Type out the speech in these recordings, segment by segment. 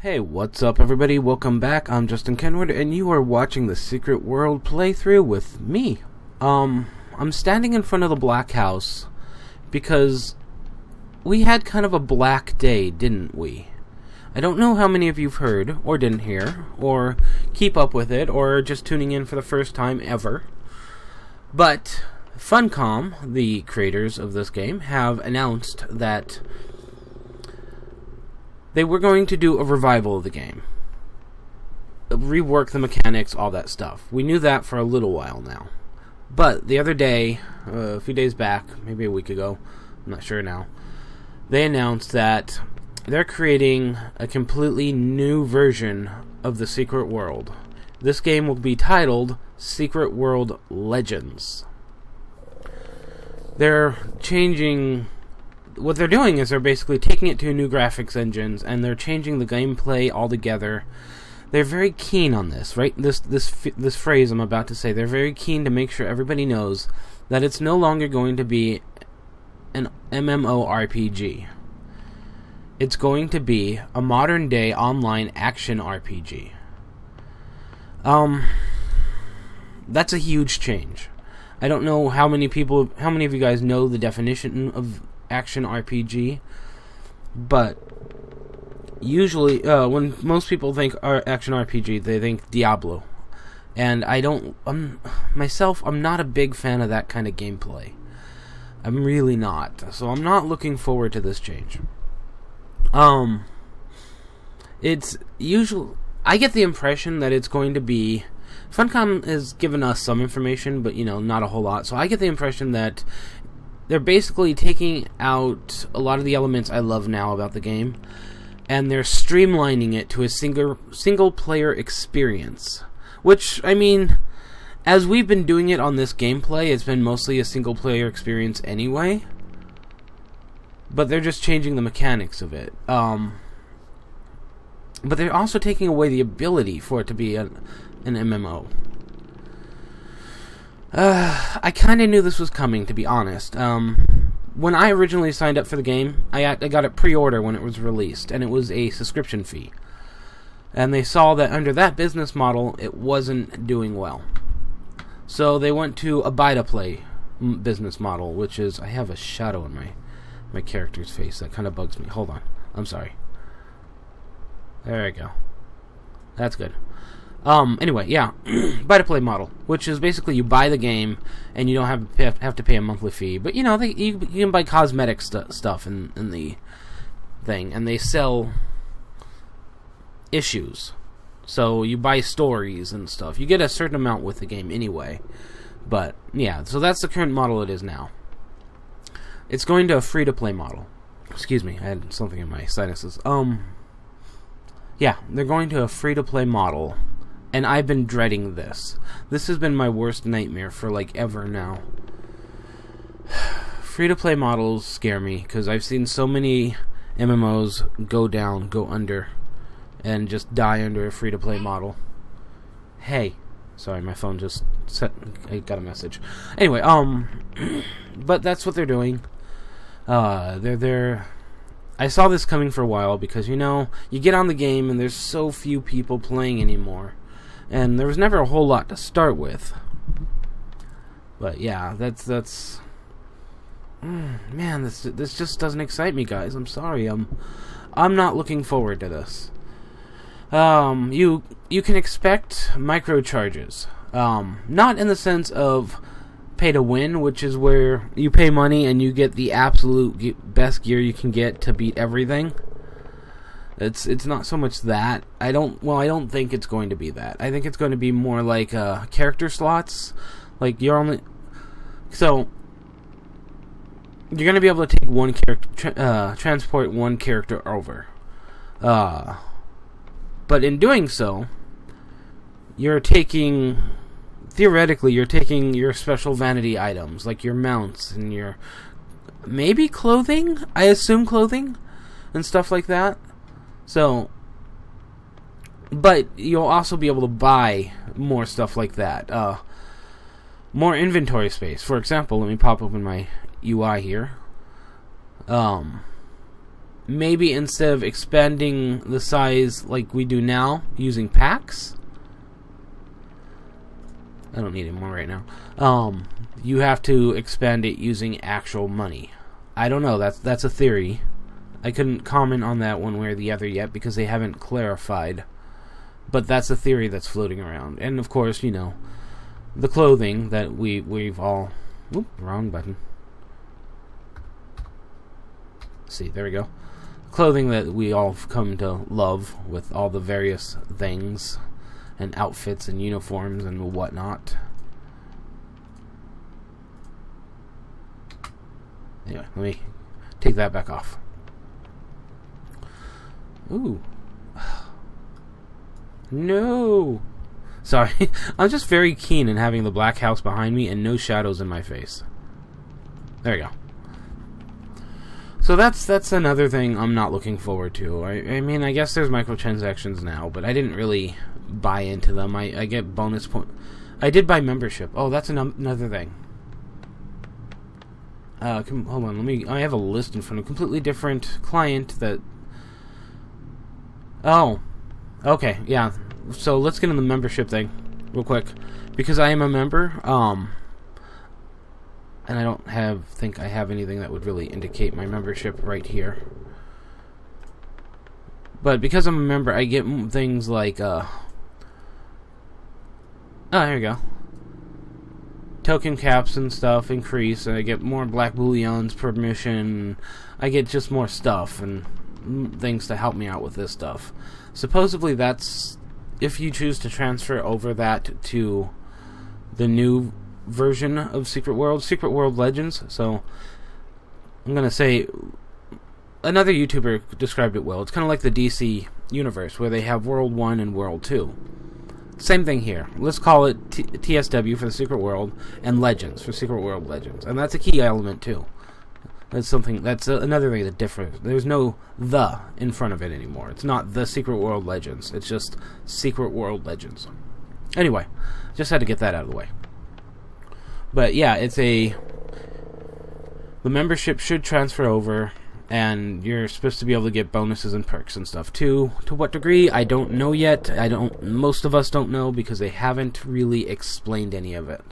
Hey, what's up everybody? Welcome back. I'm Justin Kenwood and you are watching the Secret World playthrough with me. I'm standing in front of the Black House because we had kind of a black day, didn't we? I don't know how many of you've heard, or didn't hear, or keep up with it, or just tuning in for the first time ever. But Funcom, the creators of this game, have announced that they were going to do a revival of the game. Rework the mechanics, all that stuff. We knew that for a little while now. But the other day, a few days back, maybe a week ago, I'm not sure now, they announced that they're creating a completely new version of the Secret World. This game will be titled Secret World Legends. They're changing... What they're doing is they're basically taking it to new graphics engines and they're changing the gameplay altogether. They're very keen on this, right? This phrase I'm about to say. They're very keen to make sure everybody knows that it's no longer going to be an MMORPG. It's going to be a modern day online action RPG. That's a huge change. I don't know how many of you guys know the definition of action RPG, but usually when most people think action RPG, they think Diablo, and I'm not a big fan of that kind of gameplay. I'm really not, so I'm not looking forward to this change. It's usual. I get the impression that it's going to be Funcom has given us some information, but not a whole lot, so I get the impression that they're basically taking out a lot of the elements I love now about the game, and they're streamlining it to a single player experience. Which, I mean, as we've been doing it on this gameplay, it's been mostly a single player experience anyway. But they're just changing the mechanics of it. But they're also taking away the ability for it to be an MMO. I kind of knew this was coming, to be honest. When I originally signed up for the game, I got it pre-order when it was released, and it was a subscription fee. And they saw that under that business model, it wasn't doing well. So they went to a buy-to-play business model, which is... I have a shadow in my character's face. That kind of bugs me. Hold on. I'm sorry. There we go. That's good. Anyway, yeah, buy-to-play model, which is basically you buy the game and you don't have to pay a monthly fee. But you can buy cosmetic stuff in the thing, and they sell issues. So you buy stories and stuff. You get a certain amount with the game anyway. But yeah, so that's the current model it is now. It's going to a free-to-play model. Excuse me, I had something in my sinuses. Yeah, they're going to a free-to-play model. And I've been dreading this. This has been my worst nightmare for ever now. Free-to-play models scare me because I've seen so many MMOs go under and just die under a free-to-play model. Hey. Sorry, my phone just I got a message. Anyway, but that's what they're doing. They're I saw this coming for a while because you get on the game and there's so few people playing anymore. And there was never a whole lot to start with. But yeah, that's man, this just doesn't excite me, guys. I'm sorry. I'm not looking forward to this. You can expect microcharges. Not in the sense of pay to win, which is where you pay money and you get the absolute best gear you can get to beat everything. It's not so much that. I don't think it's going to be that. I think it's going to be more like character slots. You're going to be able to take one character, transport one character over. But in doing so, theoretically, you're taking your special vanity items, like your mounts and your maybe clothing. I assume clothing and stuff like that. So, but you'll also be able to buy more stuff like that. More inventory space. For example, let me pop open my UI here. maybe instead of expanding the size like we do now using packs, I don't need any more right now. You have to expand it using actual money. I don't know. That's a theory. I couldn't comment on that one way or the other yet because they haven't clarified. But that's a theory that's floating around. And of course, you know, the clothing that we've all... Oop, wrong button. See, there we go. Clothing that we all have come to love with all the various things and outfits and uniforms and whatnot. Anyway, let me take that back off. Ooh. No! Sorry, I'm just very keen in having the black house behind me and no shadows in my face. There we go. So that's another thing I'm not looking forward to. I mean, I guess there's microtransactions now, but I didn't really buy into them. I get bonus point. I did buy membership. Oh, that's another thing. Hold on, I have a list in front of a completely different client that... Oh, okay, yeah. So let's get in the membership thing real quick, because I am a member, and I don't think I have anything that would really indicate my membership right here. But because I'm a member, I get things like, oh, here we go. Token caps and stuff increase, and I get more black bullions per mission. I get just more stuff and things to help me out with this stuff. Supposedly that's if you choose to transfer over that to the new version of Secret World Legends. So I'm gonna say another YouTuber described it well. It's kind of like the DC universe where they have World 1 and World 2. Same thing here. Let's call it TSW for the Secret World and Legends for Secret World Legends. And that's a key element too. That's another thing that differs. There's no "the" in front of it anymore. It's not the Secret World Legends. It's just Secret World Legends. Anyway, just had to get that out of the way. But yeah, the membership should transfer over, and you're supposed to be able to get bonuses and perks and stuff too. To what degree, I don't know yet. Most of us don't know because they haven't really explained any of it.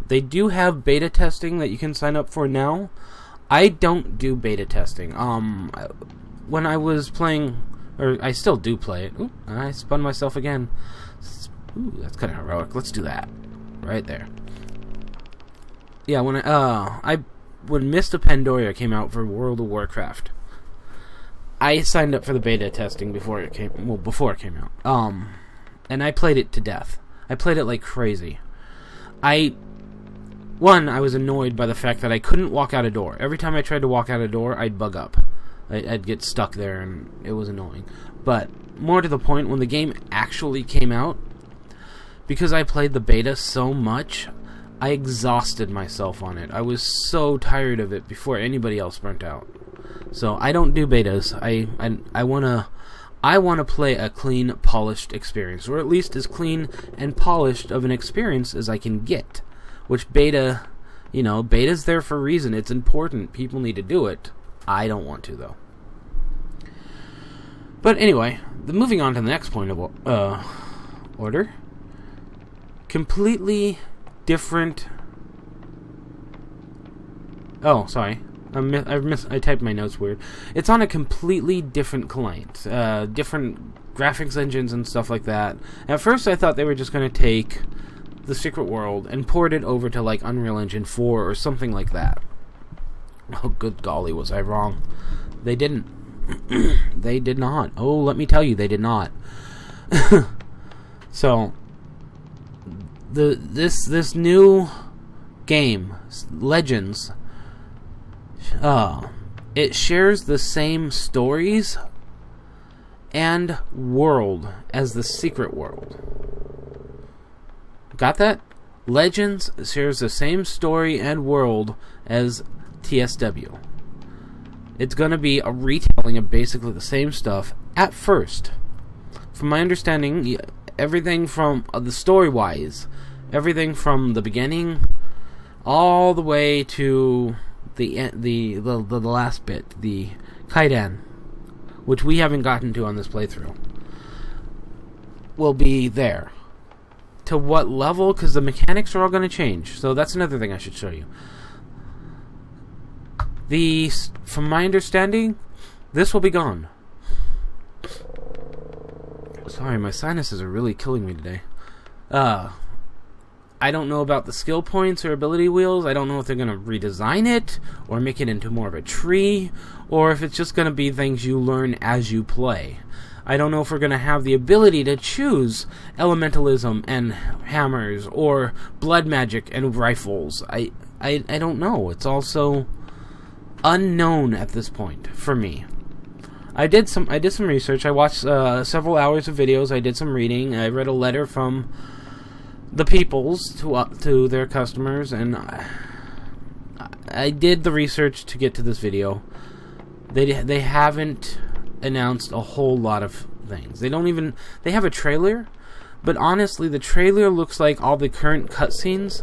They do have beta testing that you can sign up for now. I don't do beta testing. When I was playing, or I still do play it. Ooh, I spun myself again. Ooh, that's kind of heroic. Let's do that. Right there. Yeah, when Mist of Pandaria came out for World of Warcraft, I signed up for the beta testing before it came out. And I played it to death. I played it like crazy. I was annoyed by the fact that I couldn't walk out a door. Every time I tried to walk out a door, I'd bug up. I'd get stuck there, and it was annoying. But more to the point, when the game actually came out, because I played the beta so much, I exhausted myself on it. I was so tired of it before anybody else burnt out. So I don't do betas. I wanna play a clean, polished experience, or at least as clean and polished of an experience as I can get. Which beta's there for a reason. It's important. People need to do it. I don't want to, though. But anyway, moving on to the next point of order. Completely different... Oh, sorry. I typed my notes weird. It's on a completely different client. Different graphics engines and stuff like that. At first I thought they were just going to take the Secret World and port it over to like Unreal Engine 4 or something like that. Oh, good golly, was I wrong. They didn't. They did not. Oh, let me tell you, they did not. So, this new game, Legends, it shares the same stories and world as the Secret World. Got that? Legends shares the same story and world as TSW. It's going to be a retelling of basically the same stuff at first. From my understanding, everything from the story-wise, everything from the beginning all the way to the last bit, the Kaidan, which we haven't gotten to on this playthrough, will be there. To what level? Because the mechanics are all going to change. So that's another thing I should show you. From my understanding, this will be gone. Sorry, my sinuses are really killing me today. I don't know about the skill points or ability wheels. I don't know if they're going to redesign it or make it into more of a tree, or if it's just going to be things you learn as you play. I don't know if we're going to have the ability to choose elementalism and hammers or blood magic and rifles. I don't know. It's also unknown at this point for me. I did some research. I watched several hours of videos. I did some reading. I read a letter from the peoples to their customers, and I did the research to get to this video. They haven't announced a whole lot of things. They have a trailer, but honestly, the trailer looks like all the current cutscenes.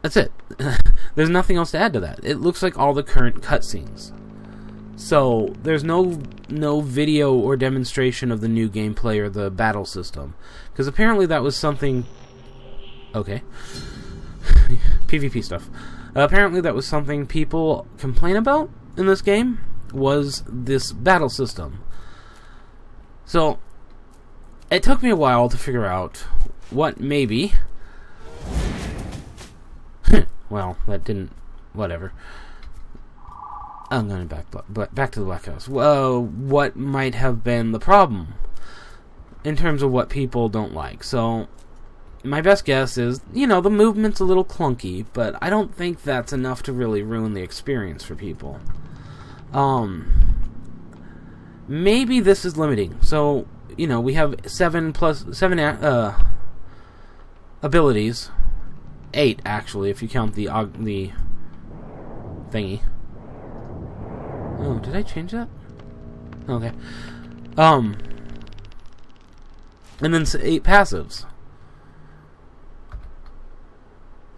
That's it. There's nothing else to add to that. It looks like all the current cutscenes. So there's no video or demonstration of the new gameplay or the battle system, because apparently that was something. Okay. PvP stuff. Apparently that was something people complain about in this game, was this battle system. So it took me a while to figure out what maybe. Well, that didn't. Whatever. I'm going back to the Black House. Well, what might have been the problem in terms of what people don't like? So, my best guess is, the movement's a little clunky, but I don't think that's enough to really ruin the experience for people. Maybe this is limiting. So, we have 7 abilities. 8, actually, if you count the thingy. Oh, did I change that? Okay. And then 8 passives.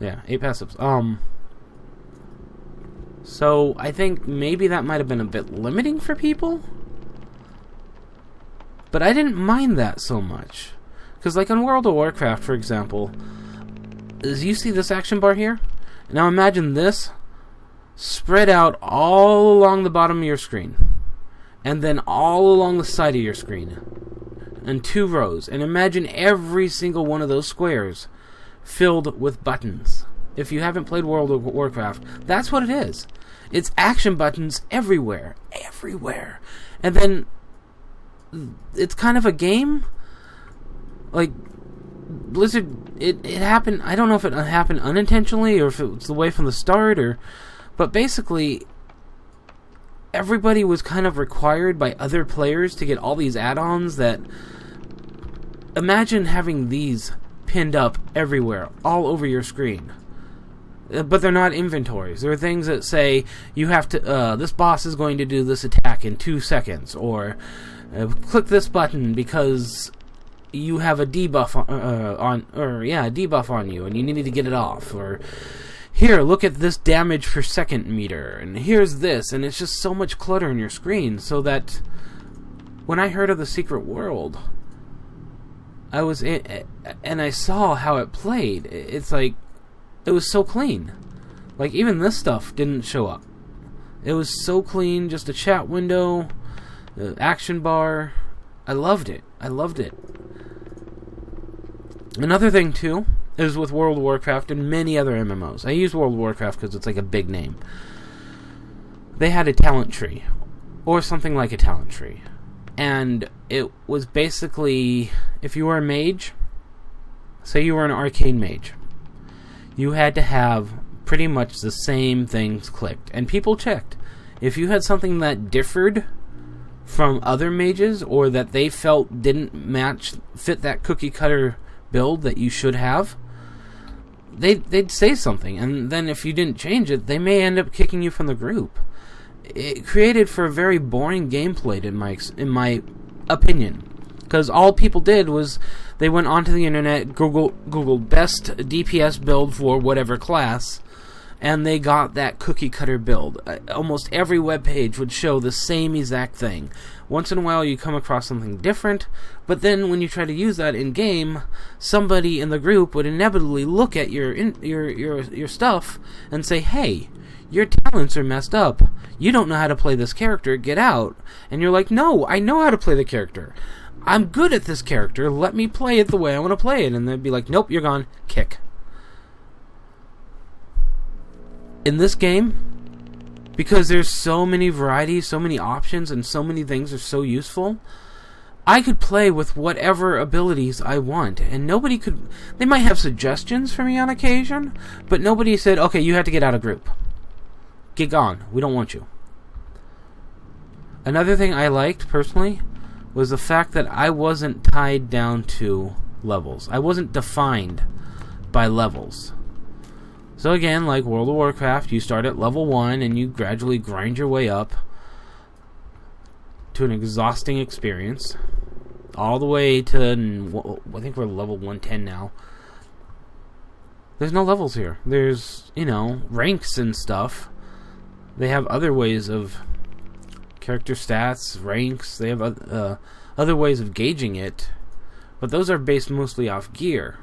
Yeah, 8 passives. So I think maybe that might have been a bit limiting for people. But I didn't mind that so much. Because like on World of Warcraft, for example, as you see this action bar here? Now imagine this spread out all along the bottom of your screen, and then all along the side of your screen, in 2 rows. And imagine every single one of those squares filled with buttons. If you haven't played World of Warcraft, that's what it is. It's action buttons everywhere. And then it's kind of a game. Like Blizzard, it happened. I don't know if it happened unintentionally or if it was the way from the start, but basically everybody was kind of required by other players to get all these add-ons that... Imagine having these pinned up everywhere, all over your screen. But they're not inventories. They're things that say, you have to... this boss is going to do this attack in 2 seconds, or click this button because you have a debuff debuff on you and you need to get it off, or... Here, look at this damage per second meter, and here's this, and it's just so much clutter in your screen, so that when I heard of the Secret World, I was in, and I saw how it played. It's like, it was so clean. Like, even this stuff didn't show up. It was so clean, just a chat window, action bar. I loved it. Another thing, too, is with World of Warcraft and many other MMOs. I use World of Warcraft because it's like a big name. They had a talent tree, or something like a talent tree. And it was basically, if you were a mage, say you were an arcane mage, you had to have pretty much the same things clicked. And people checked. If you had something that differed from other mages, or that they felt didn't fit that cookie cutter build that you should have, they'd say something, and then if you didn't change it, they may end up kicking you from the group. It created for a very boring gameplay in my opinion, because all people did was they went onto the internet, googled best DPS build for whatever class, and they got that cookie cutter build. Almost every web page would show the same exact thing. Once in a while you come across something different, but then when you try to use that in game, somebody in the group would inevitably look at your stuff and say, "Hey, your talents are messed up. You don't know how to play this character. Get out." And you're like, "No, I know how to play the character. I'm good at this character. Let me play it the way I want to play it." And they'd be like, "Nope, you're gone. Kick." In this game, because there's so many varieties, so many options, and so many things are so useful, I could play with whatever abilities I want, and nobody could... They might have suggestions for me on occasion, but nobody said, "Okay, you have to get out of group. Get gone. We don't want you." Another thing I liked, personally, was the fact that I wasn't tied down to levels. I wasn't defined by levels. So again, like World of Warcraft, you start at level 1 and you gradually grind your way up to an exhausting experience. All the way to, I think we're level 110 now. There's no levels here. There's, ranks and stuff. They have other ways of character stats, ranks. They have other ways of gauging it. But those are based mostly off gear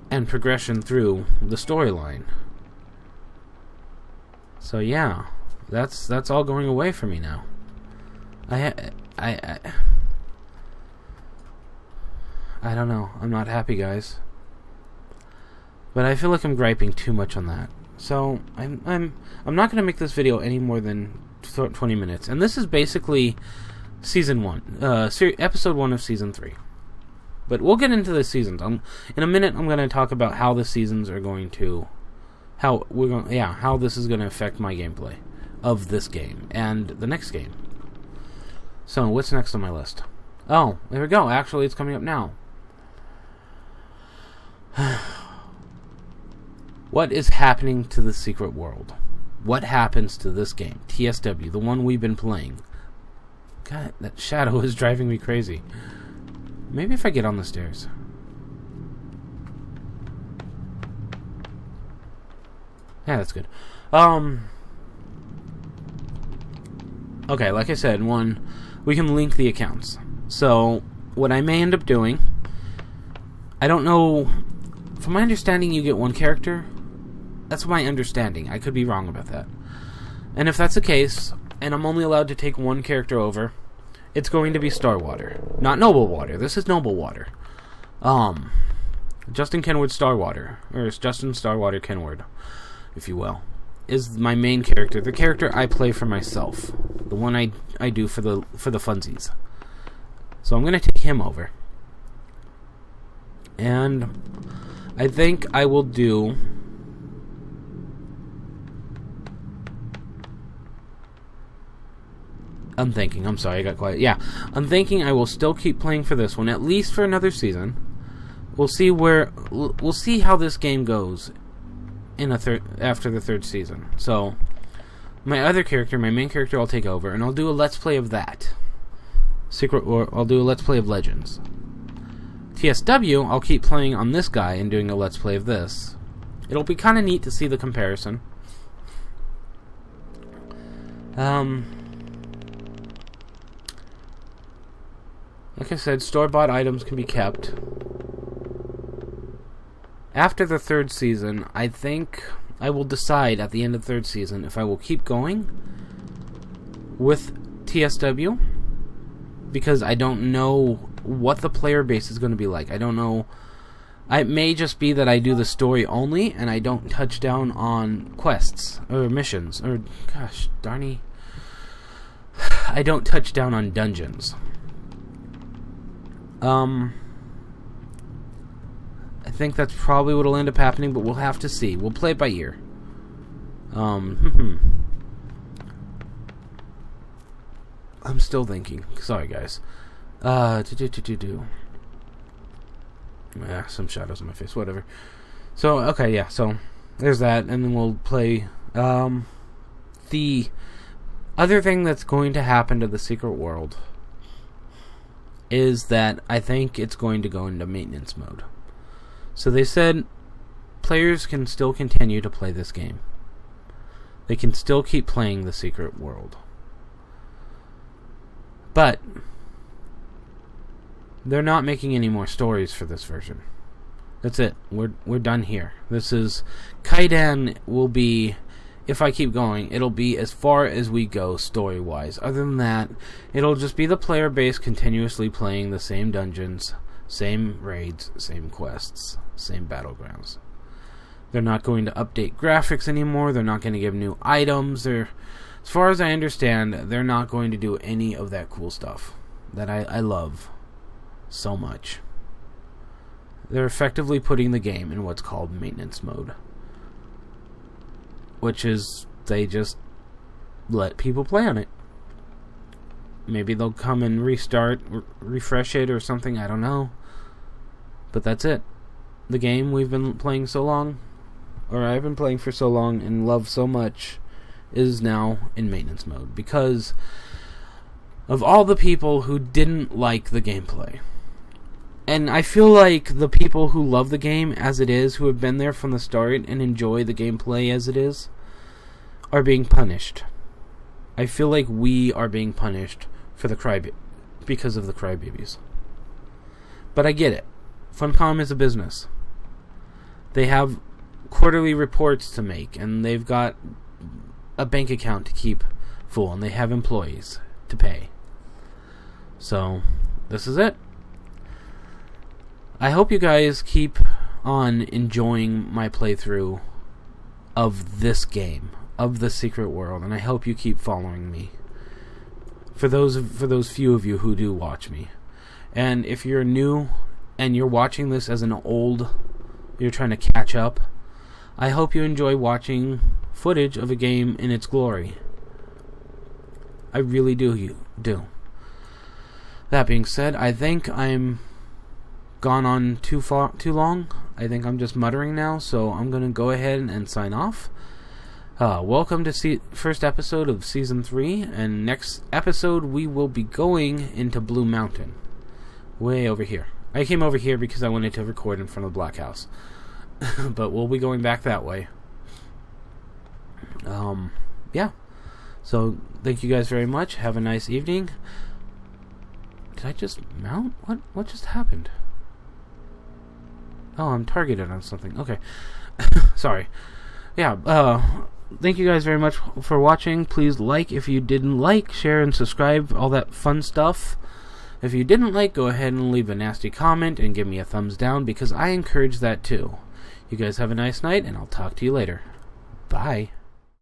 and progression through the storyline. So yeah, that's all going away for me now. I don't know. I'm not happy, guys. But I feel like I'm griping too much on that. So I'm not going to make this video any more than 20 minutes. And this is basically season 1, episode 1 of season 3. But we'll get into the seasons. In a minute, I'm going to talk about how the seasons are going to, how this is going to affect my gameplay of this game and the next game. So, what's next on my list? Oh, there we go. Actually, it's coming up now. What is happening to the secret world? What happens to this game, TSW, the one we've been playing? God, that shadow is driving me crazy. Maybe if I get on the stairs. Yeah, that's good. Okay, like I said, we can link the accounts. So, what I may end up doing, I don't know, from my understanding you get one character. That's my understanding. I could be wrong about that. And if that's the case, and I'm only allowed to take one character over, it's going to be Starwater. Not Noble Water. This is Noble Water. Justin Kenward Starwater. Or Justin Starwater Kenward, if you will, is my main character. The character I play for myself. The one I do for the funsies. So I'm going to take him over. And I think I will do... I'm sorry, I got quiet. Yeah, I'm thinking I will still keep playing for this one, at least for another season. We'll see how this game goes after the third season. So, my main character, I'll take over, and I'll do a let's play of that. I'll do a let's play of Legends. TSW, I'll keep playing on this guy and doing a let's play of this. It'll be kind of neat to see the comparison. Like I said, store-bought items can be kept. After the third season, I think I will decide at the end of the third season if I will keep going with TSW, because I don't know what the player base is going to be like. I don't know. It may just be that I do the story only, and I don't touch down on quests, or missions, or, gosh, darny, I don't touch down on dungeons. I think that's probably what will end up happening, but we'll have to see. We'll play it by ear. I'm still thinking. Sorry, guys. Yeah, some shadows on my face. Whatever. So, okay, yeah. So, there's that, and then we'll play. The other thing that's going to happen to the secret world is that I think it's going to go into maintenance mode. So they said players can still continue to play this game. They can still keep playing the Secret World. But they're not making any more stories for this version. That's it. We're done here. This is... Kaidan will be... If I keep going, it'll be as far as we go story-wise. Other than that, it'll just be the player base continuously playing the same dungeons, same raids, same quests, same battlegrounds. They're not going to update graphics anymore. They're not going to give new items. As far as I understand, they're not going to do any of that cool stuff that I love so much. They're effectively putting the game in what's called maintenance mode. Which is, they just let people play on it. Maybe they'll come and restart, refresh it or something, I don't know. But that's it. The game we've been playing so long, or I've been playing for so long and love so much, is now in maintenance mode. Because of all the people who didn't like the gameplay. And I feel like the people who love the game as it is, who have been there from the start and enjoy the gameplay as it is, are being punished. I feel like we are being punished for because of the crybabies. But I get it. Funcom is a business. They have quarterly reports to make, and they've got a bank account to keep full, and they have employees to pay. So, this is it. I hope you guys keep on enjoying my playthrough of this game, of the Secret World, and I hope you keep following me. For those few of you who do watch me. And if you're new and you're watching this as you're trying to catch up, I hope you enjoy watching footage of a game in its glory. I really do. That being said, I think I'm gone on too long. I think I'm just muttering now, so I'm going to go ahead and sign off. Welcome to first episode of Season 3, and next episode we will be going into Blue Mountain. Way over here. I came over here because I wanted to record in front of the Black House. But we'll be going back that way. Yeah. So, thank you guys very much. Have a nice evening. Did I just mount? What just happened? Oh, I'm targeted on something. Okay. Sorry. Yeah, thank you guys very much for watching. Please like if you didn't like, share and subscribe, all that fun stuff. If you didn't like, go ahead and leave a nasty comment and give me a thumbs down, because I encourage that too. You guys have a nice night, and I'll talk to you later. Bye.